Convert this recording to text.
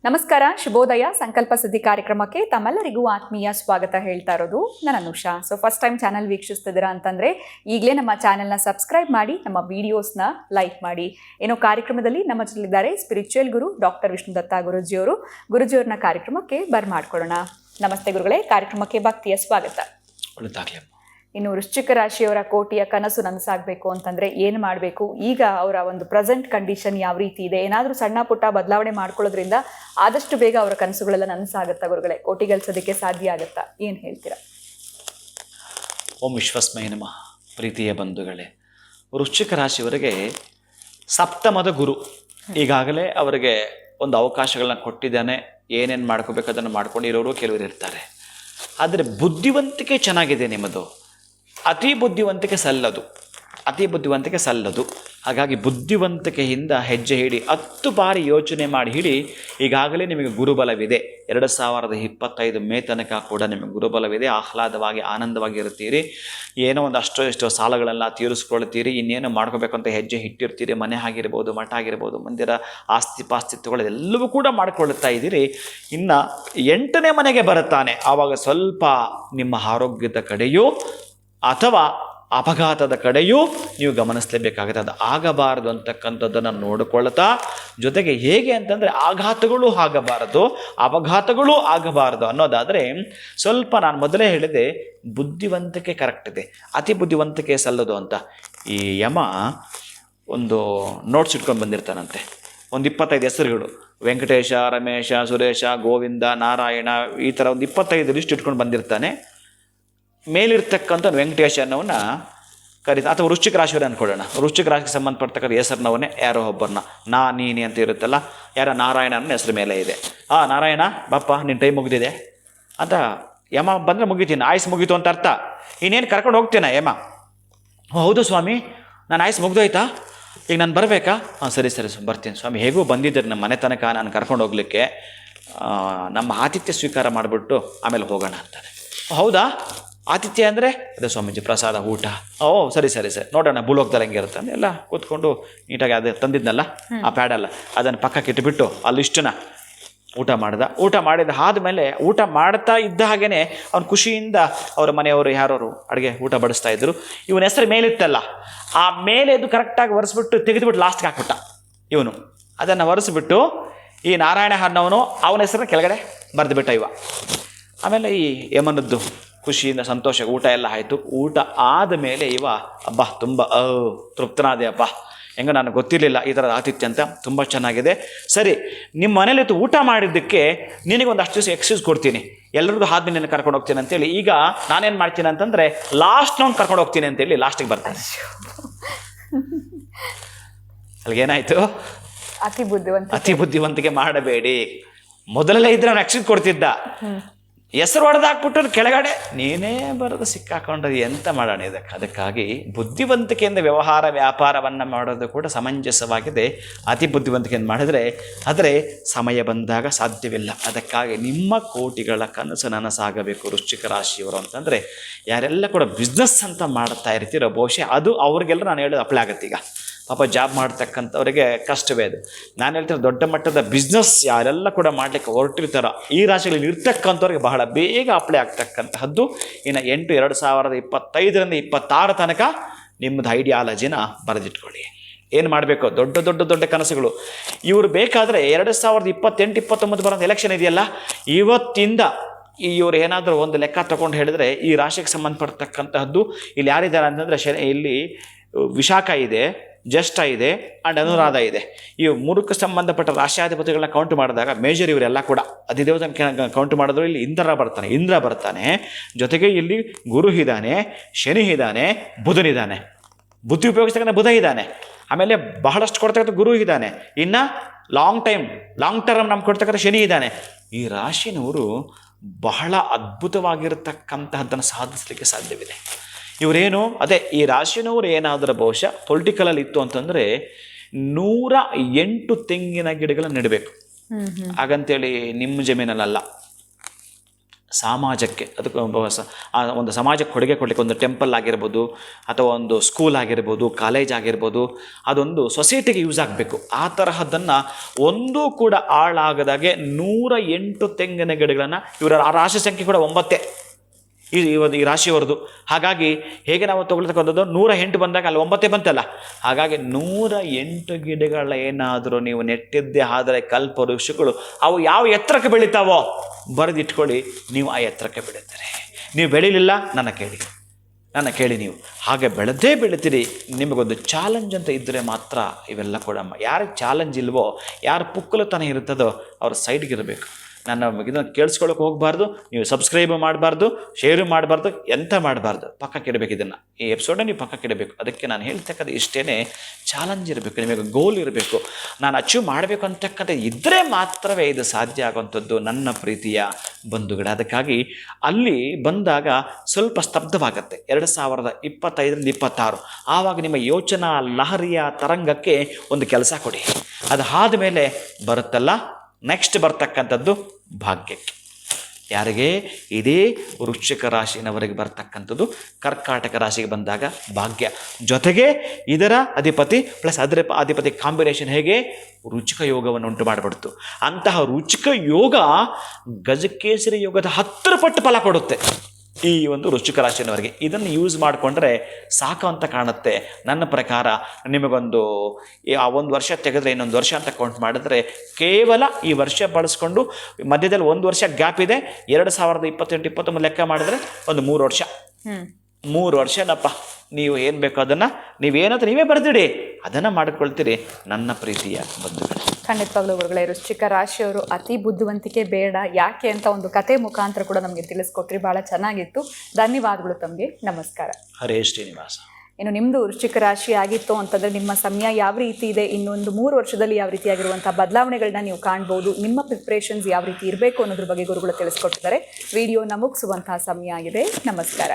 ನಮಸ್ಕಾರ, ಶುಭೋದಯ. ಸಂಕಲ್ಪ ಸುದ್ದಿ ಕಾರ್ಯಕ್ರಮಕ್ಕೆ ತಮ್ಮೆಲ್ಲರಿಗೂ ಆತ್ಮೀಯ ಸ್ವಾಗತ ಹೇಳ್ತಾ ಇರೋದು ನಾನು ಅನುಷಾ. ಫಸ್ಟ್ ಟೈಮ್ ಚಾನಲ್ ವೀಕ್ಷಿಸ್ತಿದ್ದೀರಾ ಅಂತಂದ್ರೆ ಈಗಲೇ ನಮ್ಮ ಚಾನೆಲ್ನ ಸಬ್ಸ್ಕ್ರೈಬ್ ಮಾಡಿ, ನಮ್ಮ ವಿಡಿಯೋಸ್ನ ಲೈಕ್ ಮಾಡಿ. ಏನೋ ಕಾರ್ಯಕ್ರಮದಲ್ಲಿ ನಮ್ಮ ಜೊತೆಲಿದ್ದಾರೆ ಸ್ಪಿರಿಚುವಲ್ ಗುರು ಡಾಕ್ಟರ್ ವಿಷ್ಣುದತ್ತ ಗುರುಜಿಯವ್ರನ್ನ ಕಾರ್ಯಕ್ರಮಕ್ಕೆ ಬರ್ಮಾಡ್ಕೊಳ್ಳೋಣ. ನಮಸ್ತೆ ಗುರುಗಳೇ, ಕಾರ್ಯಕ್ರಮಕ್ಕೆ ಭಕ್ತಿಯ ಸ್ವಾಗತ. ಇನ್ನು ವೃಶ್ಚಿಕ ರಾಶಿಯವರ ಕೋಟಿಯ ಕನಸು ನನಸಾಗಬೇಕು ಅಂತಂದ್ರೆ ಏನು ಮಾಡಬೇಕು? ಈಗ ಅವರ ಒಂದು ಪ್ರೆಸೆಂಟ್ ಕಂಡೀಷನ್ ಯಾವ ರೀತಿ ಇದೆ? ಏನಾದರೂ ಸಣ್ಣ ಪುಟ್ಟ ಬದಲಾವಣೆ ಮಾಡ್ಕೊಳ್ಳೋದ್ರಿಂದ ಆದಷ್ಟು ಬೇಗ ಅವರ ಕನಸುಗಳೆಲ್ಲ ನನಸಾಗುತ್ತಾ ಗುರುಗಳೇ? ಕೋಟಿ ಗಳಿಸೋದಕ್ಕೆ ಸಾಧ್ಯ ಆಗುತ್ತಾ? ಏನು ಹೇಳ್ತೀರಾ? ಓಂ ವಿಶ್ವಸ್ಮೈ ನಮಃ. ಪ್ರೀತಿಯ ಬಂಧುಗಳೇ, ವೃಶ್ಚಿಕ ರಾಶಿಯವರಿಗೆ ಸಪ್ತಮದ ಗುರು ಈಗಾಗಲೇ ಅವರಿಗೆ ಒಂದು ಅವಕಾಶಗಳನ್ನ ಕೊಟ್ಟಿದ್ದಾನೆ. ಏನೇನು ಮಾಡ್ಕೋಬೇಕು ಅದನ್ನು ಮಾಡ್ಕೊಂಡಿರೋರು ಕೆಲವರು ಇರ್ತಾರೆ. ಆದರೆ ಬುದ್ಧಿವಂತಿಕೆ ಚೆನ್ನಾಗಿದೆ ನಿಮ್ಮದು. ಅತಿ ಬುದ್ಧಿವಂತಿಕೆ ಸಲ್ಲದು. ಹಾಗಾಗಿ ಬುದ್ಧಿವಂತಿಕೆಯಿಂದ ಹೆಜ್ಜೆ ಹಿಡಿ, 10 ಬಾರಿ ಯೋಚನೆ ಮಾಡಿ ಹಿಡಿ. ಈಗಾಗಲೇ ನಿಮಗೆ ಗುರುಬಲವಿದೆ. 2025 ಮೇ ತನಕ ಕೂಡ ನಿಮಗೆ ಗುರುಬಲವಿದೆ. ಆಹ್ಲಾದವಾಗಿ ಆನಂದವಾಗಿ ಇರ್ತೀರಿ. ಏನೋ ಒಂದು ಎಷ್ಟೋ ಸಾಲಗಳೆಲ್ಲ ತೀರಿಸ್ಕೊಳ್ತೀರಿ. ಇನ್ನೇನು ಮಾಡ್ಕೋಬೇಕಂತ ಹೆಜ್ಜೆ ಇಟ್ಟಿರ್ತೀರಿ. ಮನೆ ಆಗಿರ್ಬೋದು, ಮಠ ಆಗಿರ್ಬೋದು, ಮಂದಿರ, ಆಸ್ತಿ ಪಾಸ್ತಿತ್ವಗಳೆಲ್ಲವೂ ಕೂಡ ಮಾಡ್ಕೊಳ್ತಾ ಇದ್ದೀರಿ. ಇನ್ನು 8ನೇ ಮನೆಗೆ ಬರುತ್ತಾನೆ. ಆವಾಗ ಸ್ವಲ್ಪ ನಿಮ್ಮ ಆರೋಗ್ಯದ ಕಡೆಯೂ ಅಥವಾ ಅಪಘಾತದ ಕಡೆಯೂ ನೀವು ಗಮನಿಸಲೇಬೇಕಾಗುತ್ತೆ. ಅದು ಆಗಬಾರದು ಅಂತಕ್ಕಂಥದ್ದನ್ನು ನೋಡಿಕೊಳ್ತಾ, ಜೊತೆಗೆ ಹೇಗೆ ಅಂತಂದರೆ ಆಘಾತಗಳು ಆಗಬಾರದು, ಅಪಘಾತಗಳು ಆಗಬಾರದು ಅನ್ನೋದಾದರೆ ಸ್ವಲ್ಪ ನಾನು ಮೊದಲೇ ಹೇಳಿದೆ, ಬುದ್ಧಿವಂತಿಕೆ ಕರೆಕ್ಟ್ ಇದೆ, ಅತಿ ಬುದ್ಧಿವಂತಿಕೆ ಸಲ್ಲದು ಅಂತ. ಈ ಯಮ ಒಂದು ನೋಟ್ಸ್ ಇಟ್ಕೊಂಡು ಬಂದಿರ್ತಾನಂತೆ. ಒಂದು 25 ಹೆಸರುಗಳು, ವೆಂಕಟೇಶ, ರಮೇಶ, ಸುರೇಶ, ಗೋವಿಂದ, ನಾರಾಯಣ, ಈ ಥರ ಒಂದು 25 ಲಿಸ್ಟ್ ಇಟ್ಕೊಂಡು ಬಂದಿರ್ತಾನೆ. ಮೇಲಿರ್ತಕ್ಕಂಥ ವೆಂಕಟೇಶ ಅನ್ನೋವನ್ನ ಕರೀತಾ, ಅಥವಾ ವೃಶ್ಚಿಕ ರಾಶಿಯವರೇ ಅಂದ್ಕೊಳ್ಳೋಣ. ವೃಶ್ಚಿಕ ರಾಶಿಗೆ ಸಂಬಂಧಪಡ್ತಕ್ಕಂಥ ಹೆಸರಿನವನ್ನೇ ಯಾರೋ ಒಬ್ಬರನ್ನ ನೀನಿ ಅಂತ ಇರುತ್ತಲ್ಲ, ಯಾರ ನಾರಾಯಣನ ಹೆಸರು ಮೇಲೆ ಇದೆ. ನಾರಾಯಣ ಬಾಪ್ಪ, ನಿನ್ನ ಟೈಮ್ ಮುಗಿದಿದೆ ಅಂತ ಯಮ ಬಂದರೆ ಮುಗಿತೀನಿ, ಆಯುಸ್ ಮುಗೀತು ಅಂತ ಅರ್ಥ. ಇನ್ನೇನು ಕರ್ಕೊಂಡು ಹೋಗ್ತೇನೆ ಯಮ. ಹೌದು ಸ್ವಾಮಿ, ನಾನು ಆಯುಸ್ ಮುಗ್ದೋಯ್ತಾ, ಈಗ ನಾನು ಬರಬೇಕಾ? ಸರಿ ಬರ್ತೀನಿ ಸ್ವಾಮಿ. ಹೇಗೂ ಬಂದಿದ್ದರೆ ನಮ್ಮ ಮನೆ ತನಕ ನಾನು ಕರ್ಕೊಂಡು ಹೋಗ್ಲಿಕ್ಕೆ, ನಮ್ಮ ಆತಿಥ್ಯ ಸ್ವೀಕಾರ ಮಾಡಿಬಿಟ್ಟು ಆಮೇಲೆ ಹೋಗೋಣ ಅಂತಾರೆ. ಹೌದಾ, ಆತಿಥ್ಯ ಅಂದರೆ ಅದೇ ಸ್ವಾಮೀಜಿ, ಪ್ರಸಾದ, ಊಟ. ಸರಿ ನೋಡೋಣ ಭೂಲೋಕದಲ್ಲಿ ಹೆಂಗೆ ಇರುತ್ತೆ ಎಲ್ಲ ಕೂತ್ಕೊಂಡು ನೀಟಾಗಿ ಅದು ತಂದಿದ್ನಲ್ಲ ಆ ಪ್ಯಾಡಲ್ಲ, ಅದನ್ನು ಪಕ್ಕಕ್ಕೆ ಇಟ್ಟುಬಿಟ್ಟು ಅಲ್ಲಿಷ್ಟನ್ನ ಊಟ ಮಾಡಿದ ಆದಮೇಲೆ, ಊಟ ಮಾಡ್ತಾ ಇದ್ದ ಹಾಗೇ ಅವ್ನು ಖುಷಿಯಿಂದ ಅವ್ರ ಮನೆಯವರು ಯಾರವರು ಅಡುಗೆ ಊಟ ಬಡಿಸ್ತಾ ಇದ್ರು. ಇವನ ಹೆಸರು ಮೇಲಿತ್ತಲ್ಲ, ಆ ಮೇಲೆ ಇದು ಕರೆಕ್ಟಾಗಿ ಒರೆಸ್ಬಿಟ್ಟು ತೆಗೆದುಬಿಟ್ಟು ಲಾಸ್ಟ್ಗೆ ಹಾಕ್ಬಿಟ್ಟ ಇವನು. ಅದನ್ನು ಒರೆಸ್ಬಿಟ್ಟು ಈ ನಾರಾಯಣ ಅನ್ನೋನು ಅವನ ಹೆಸರನ್ನ ಕೆಳಗಡೆ ಬರೆದುಬಿಟ್ಟ ಇವ. ಆಮೇಲೆ ಈ ಯಮನದ್ದು ಖುಷಿಯಿಂದ ಸಂತೋಷ ಊಟ ಎಲ್ಲ ಆಯಿತು. ಊಟ ಆದ ಮೇಲೆ ಇವ ತುಂಬ ತೃಪ್ತನಾದೆ. ಹೆಂಗ ನನಗೆ ಗೊತ್ತಿರಲಿಲ್ಲ ಈ ಥರದ ಆತಿಥ್ಯ ಅಂತ, ತುಂಬ ಚೆನ್ನಾಗಿದೆ. ಸರಿ, ನಿಮ್ಮ ಮನೇಲಿ ಊಟ ಮಾಡಿದ್ದಕ್ಕೆ ನಿನಗೆ ಒಂದು ಅಷ್ಟು ದಿವಸ ಎಕ್ಸ್ಕ್ಯೂಸ್ ಕೊಡ್ತೀನಿ, ಎಲ್ಲರಿಗೂ ಆದ್ಮೇಲೆ ನಿನ್ನ ಕರ್ಕೊಂಡು ಹೋಗ್ತೀನಿ ಅಂತೇಳಿ. ಈಗ ನಾನೇನು ಮಾಡ್ತೀನಿ ಅಂತಂದರೆ ಲಾಸ್ಟ್ ನಾನು ಕರ್ಕೊಂಡು ಹೋಗ್ತೀನಿ ಅಂತೇಳಿ ಲಾಸ್ಟಿಗೆ ಬರ್ತಾನೆ. ಅಲ್ಲಿಗೇನಾಯಿತು? ಅತಿ ಬುದ್ಧಿವಂತಿಕೆ ಮಾಡಬೇಡಿ. ಮೊದಲೆಲ್ಲ ಇದ್ರೆ ನಾನು ಎಕ್ಸ್ಕ್ಯೂಸ್ ಕೊಡ್ತಿದ್ದ, ಹೆಸರು ಹೊಡೆದಾಕ್ಬಿಟ್ಟು ಕೆಳಗಡೆ ನೀನೇ ಬರೋದು ಸಿಕ್ಕಾಕೊಂಡ್ರೆ ಎಂತ ಮಾಡೋಣ ಇದಕ್ಕೆ. ಅದಕ್ಕಾಗಿ ಬುದ್ಧಿವಂತಿಕೆಯಿಂದ ವ್ಯಾಪಾರವನ್ನು ಮಾಡೋದು ಕೂಡ ಸಮಂಜಸವಾಗಿದೆ. ಅತಿ ಬುದ್ಧಿವಂತಿಕೆಯನ್ನು ಮಾಡಿದರೆ ಆದರೆ ಸಮಯ ಬಂದಾಗ ಸಾಧ್ಯವಿಲ್ಲ. ಅದಕ್ಕಾಗಿ ನಿಮ್ಮ ಕೋಟಿಗಳ ಕನಸು ನನಸಾಗಬೇಕು ವೃಶ್ಚಿಕ ರಾಶಿಯವರು ಅಂತಂದರೆ, ಯಾರೆಲ್ಲ ಕೂಡ ಬಿಸ್ನೆಸ್ ಅಂತ ಮಾಡ್ತಾ ಇರ್ತೀರೋ ಬಹುಶಃ ಅದು ಅವ್ರಿಗೆಲ್ಲ ನಾನು ಹೇಳೋದು ಅಪ್ಲೈ ಆಗುತ್ತೆ. ಈಗ ಪಾಪ ಜಾಬ್ ಮಾಡ್ತಕ್ಕಂಥವ್ರಿಗೆ ಕಷ್ಟವೇ ಅದು. ನಾನು ಹೇಳ್ತೀನಿ, ದೊಡ್ಡ ಮಟ್ಟದ ಬಿಸ್ನೆಸ್ ಯಾರೆಲ್ಲ ಕೂಡ ಮಾಡಲಿಕ್ಕೆ ಹೊರಟಿರ್ತಾರೋ ಈ ರಾಶಿಯಲ್ಲಿ ಇರ್ತಕ್ಕಂಥವ್ರಿಗೆ ಬಹಳ ಬೇಗ ಅಪ್ಲೈ ಆಗ್ತಕ್ಕಂತಹದ್ದು. ಇನ್ನು 2025ರಿಂದ 26 ತನಕ ನಿಮ್ಮದು ಐಡಿಯಾಲಜಿನ ಬರೆದಿಟ್ಕೊಳ್ಳಿ. ಏನು ಮಾಡಬೇಕು? ದೊಡ್ಡ ಕನಸುಗಳು ಇವರು ಬೇಕಾದರೆ 2028-29 ಬರೋದು ಎಲೆಕ್ಷನ್ ಇದೆಯಲ್ಲ, ಇವತ್ತಿಂದ ಇವರು ಏನಾದರೂ ಒಂದು ಲೆಕ್ಕ ತಗೊಂಡು ಹೇಳಿದ್ರೆ, ಈ ರಾಶಿಗೆ ಸಂಬಂಧಪಡ್ತಕ್ಕಂತಹದ್ದು ಇಲ್ಲಿ ಯಾರಿದ್ದಾರೆ ಅಂತಂದರೆ, ಇಲ್ಲಿ ವಿಶಾಖ ಇದೆ, ಜ್ಯೇಷ್ಠ ಇದೆ ಆ್ಯಂಡ್ ಅನುರಾಧ ಇದೆ. ಈ 3ಕ್ಕೆ ಸಂಬಂಧಪಟ್ಟ ರಾಶಿಯಾಧಿಪತಿಗಳನ್ನ ಕೌಂಟ್ ಮಾಡಿದಾಗ ಮೇಜರ್ ಇವರೆಲ್ಲ ಕೂಡ ಅಧಿದೇವತನ ಕೌಂಟ್ ಮಾಡಿದ್ರು ಇಲ್ಲಿ ಇಂದ್ರ ಬರ್ತಾನೆ. ಜೊತೆಗೆ ಇಲ್ಲಿ ಗುರು ಇದ್ದಾನೆ, ಶನಿ ಇದ್ದಾನೆ, ಬುಧನಿದ್ದಾನೆ, ಬುದ್ಧಿ ಉಪಯೋಗಿಸ್ತಕ್ಕಂಥ ಬುಧ ಇದ್ದಾನೆ. ಆಮೇಲೆ ಬಹಳಷ್ಟು ಕೊಡ್ತಕ್ಕಂಥ ಗುರು ಇದ್ದಾನೆ. ಇನ್ನು ಲಾಂಗ್ ಟರ್ಮ್ ನಮ್ಗೆ ಕೊಡ್ತಕ್ಕಂಥ ಶನಿ ಇದ್ದಾನೆ. ಈ ರಾಶಿನವರು ಬಹಳ ಅದ್ಭುತವಾಗಿರತಕ್ಕಂತಹದ್ದನ್ನು ಸಾಧಿಸಲಿಕ್ಕೆ ಸಾಧ್ಯವಿದೆ. ಇವರೇನು ಈ ರಾಶಿನವರು ಏನಾದರೂ ಬಹುಶಃ ಪೊಲಿಟಿಕಲಲ್ಲಿ ಇತ್ತು ಅಂತಂದರೆ 108 ತೆಂಗಿನ ಗಿಡಗಳನ್ನು ನೆಡಬೇಕು. ಹಾಗಂತೇಳಿ ನಿಮ್ಮ ಜಮೀನಲ್ಲ, ಸಮಾಜಕ್ಕೆ ಅದಕ್ಕೆ ಒಂದು ಸಮಾಜಕ್ಕೆ ಕೊಡುಗೆ ಕೊಡಲಿಕ್ಕೆ ಒಂದು ಟೆಂಪಲ್ ಆಗಿರ್ಬೋದು ಅಥವಾ ಒಂದು ಸ್ಕೂಲ್ ಆಗಿರ್ಬೋದು, ಕಾಲೇಜ್ ಆಗಿರ್ಬೋದು, ಅದೊಂದು ಸೊಸೈಟಿಗೆ ಯೂಸ್ ಆಗಬೇಕು. ಆ ತರಹದ್ದನ್ನು ಒಂದೂ ಕೂಡ ಹಾಳಾಗದಾಗೆ 108 ತೆಂಗಿನ ಗಿಡಗಳನ್ನು, ಇವರ ರಾಶಿ ಸಂಖ್ಯೆ ಕೂಡ 9 ಈ ರಾಶಿಯವರದು. ಹಾಗಾಗಿ ಹೇಗೆ ನಾವು ತೊಗೊಳ್ತಕ್ಕಂಥದ್ದು 108 ಬಂದಾಗ ಅಲ್ಲಿ 9 ಬಂತಲ್ಲ, ಹಾಗಾಗಿ 108 ಗಿಡಗಳ ಏನಾದರೂ ನೀವು ನೆಟ್ಟಿದ್ದೇ ಆದರೆ ಕಲ್ಪ ವೃಕ್ಷಗಳು ಅವು ಯಾವ ಎತ್ತರಕ್ಕೆ ಬೆಳೀತಾವೋ ಬರೆದಿಟ್ಕೊಳ್ಳಿ, ನೀವು ಆ ಎತ್ತರಕ್ಕೆ ಬೆಳೀತೀರಿ. ನೀವು ಬೆಳೀಲಿಲ್ಲ ನನ್ನ ಕೇಳಿ ನೀವು ಹಾಗೆ ಬೆಳೀತೀರಿ. ನಿಮಗೊಂದು ಚಾಲೆಂಜ್ ಅಂತ ಇದ್ದರೆ ಮಾತ್ರ ಇವೆಲ್ಲ ಕೂಡ. ಯಾರಿಗೆ ಚಾಲೆಂಜ್ ಇಲ್ವೋ, ಯಾರು ಪುಕ್ಕಲುತನ ಇರ್ತದೋ ಅವ್ರ ಸೈಡ್ಗೆ ಇರಬೇಕು. ನನ್ನ ಇದನ್ನು ಕೇಳಿಸ್ಕೊಳ್ಳೋಕೆ ಹೋಗಬಾರ್ದು, ನೀವು ಸಬ್ಸ್ಕ್ರೈಬ್ ಮಾಡಬಾರ್ದು, ಶೇರು ಮಾಡಬಾರ್ದು, ಎಂತ ಮಾಡಬಾರ್ದು, ಪಕ್ಕಕ್ಕಿಡಬೇಕು. ಇದನ್ನು ಈ ಎಪಿಸೋಡನ್ನ ನೀವು ಪಕ್ಕಕ್ಕಿಡಬೇಕು. ಅದಕ್ಕೆ ನಾನು ಹೇಳ್ತಕ್ಕಂಥ ಇಷ್ಟೇ, ಚಾಲೆಂಜ್ ಇರಬೇಕು, ನಿಮಗೆ ಗೋಲ್ ಇರಬೇಕು. ನಾನು ಅಚೀವ್ ಮಾಡಬೇಕು ಅಂತಕ್ಕಂಥ ಇದ್ದರೆ ಮಾತ್ರವೇ ಇದು ಸಾಧ್ಯ ಆಗುವಂಥದ್ದು ನನ್ನ ಪ್ರೀತಿಯ ಬಂಧುಗಳೇ. ಅದಕ್ಕಾಗಿ ಅಲ್ಲಿ ಬಂದಾಗ ಸ್ವಲ್ಪ ಸ್ತಬ್ಧವಾಗುತ್ತೆ. 2025-26 ಆವಾಗ ನಿಮ್ಮ ಯೋಚನಾ ಲಹರಿಯ ತರಂಗಕ್ಕೆ ಒಂದು ಕೆಲಸ ಕೊಡಿ. ಅದಾದ ಮೇಲೆ ಬರುತ್ತಲ್ಲ ನೆಕ್ಸ್ಟ್ ಬರ್ತಕ್ಕಂಥದ್ದು ಭಾಗ್ಯಕ್ಕೆ. ಯಾರಿಗೆ? ಇದೇ ವೃಶ್ಚಿಕ ರಾಶಿನವರಿಗೆ ಬರ್ತಕ್ಕಂಥದ್ದು. ಕರ್ಕಾಟಕ ರಾಶಿಗೆ ಬಂದಾಗ ಭಾಗ್ಯ, ಜೊತೆಗೆ ಇದರ ಅಧಿಪತಿ ಪ್ಲಸ್ ಅದರ ಅಧಿಪತಿ ಕಾಂಬಿನೇಷನ್ ಹೇಗೆ ರುಚಿಕ ಯೋಗವನ್ನು ಉಂಟು ಮಾಡಿಬಿಡ್ತು. ಅಂತಹ ರುಚಿಕ ಯೋಗ ಗಜಕೇಸರಿ ಯೋಗದ 10 ಪಟ್ಟು ಫಲ ಕೊಡುತ್ತೆ ಈ ಒಂದು ವೃಶ್ಚಿಕ ರಾಶಿಯವರಿಗೆ. ಇದನ್ನು ಯೂಸ್ ಮಾಡಿಕೊಂಡ್ರೆ ಸಾಕು ಅಂತ ಕಾಣುತ್ತೆ. ನನ್ನ ಪ್ರಕಾರ ನಿಮಗೊಂದು ಒಂದು ವರ್ಷ ತೆಗೆದ್ರೆ ಇನ್ನೊಂದು ವರ್ಷ ಅಂತ ಕೌಂಟ್ ಮಾಡಿದ್ರೆ, ಕೇವಲ ಈ ವರ್ಷ ಬಳಸ್ಕೊಂಡು ಮಧ್ಯದಲ್ಲಿ 1 ವರ್ಷ ಗ್ಯಾಪ್ ಇದೆ, 2028-29 ಲೆಕ್ಕ ಮಾಡಿದ್ರೆ ಒಂದು 3 ವರ್ಷ. 3 ವರ್ಷನಪ್ಪ, ನೀವು ಏನು ಬೇಕೋ ಅದನ್ನು ನೀವೇ ಬರೆದಿಡಿ, ಅದನ್ನು ಮಾಡಿಕೊಳ್ತೀರಿ ನನ್ನ ಪ್ರೀತಿಯ ಬಂಧುಗಳು. ಖಂಡಿತವಾಗ್ಲೂ ಗುರುಗಳೇ, ವೃಶ್ಚಿಕ ರಾಶಿಯವರು ಅತಿ ಬುದ್ಧಿವಂತಿಕೆ ಬೇಡ, ಯಾಕೆ ಅಂತ ಒಂದು ಕತೆ ಮುಖಾಂತರ ಕೂಡ ನಮಗೆ ತಿಳಿಸ್ಕೊಟ್ರಿ. ಭಾಳ ಚೆನ್ನಾಗಿತ್ತು. ಧನ್ಯವಾದಗಳು ತಮಗೆ. ನಮಸ್ಕಾರ. ಹರೇ ಶ್ರೀನಿವಾಸ. ಇನ್ನು ನಿಮ್ಮದು ವೃಶ್ಚಿಕ ರಾಶಿ ಆಗಿತ್ತು ಅಂತಂದರೆ ನಿಮ್ಮ ಸಮಯ ಯಾವ ರೀತಿ ಇದೆ, ಇನ್ನೊಂದು 3 ವರ್ಷದಲ್ಲಿ ಯಾವ ರೀತಿಯಾಗಿರುವಂಥ ಬದಲಾವಣೆಗಳನ್ನ ನೀವು ಕಾಣ್ಬೋದು, ನಿಮ್ಮ ಪ್ರಿಪ್ರೇಷನ್ಸ್ ಯಾವ ರೀತಿ ಇರಬೇಕು ಅನ್ನೋದ್ರ ಬಗ್ಗೆ ಗುರುಗಳು ತಿಳಿಸ್ಕೊಟ್ಟಿದ್ದಾರೆ. ವಿಡಿಯೋನ ಮುಗಿಸುವಂತಹ ಸಮಯ ಆಗಿದೆ. ನಮಸ್ಕಾರ.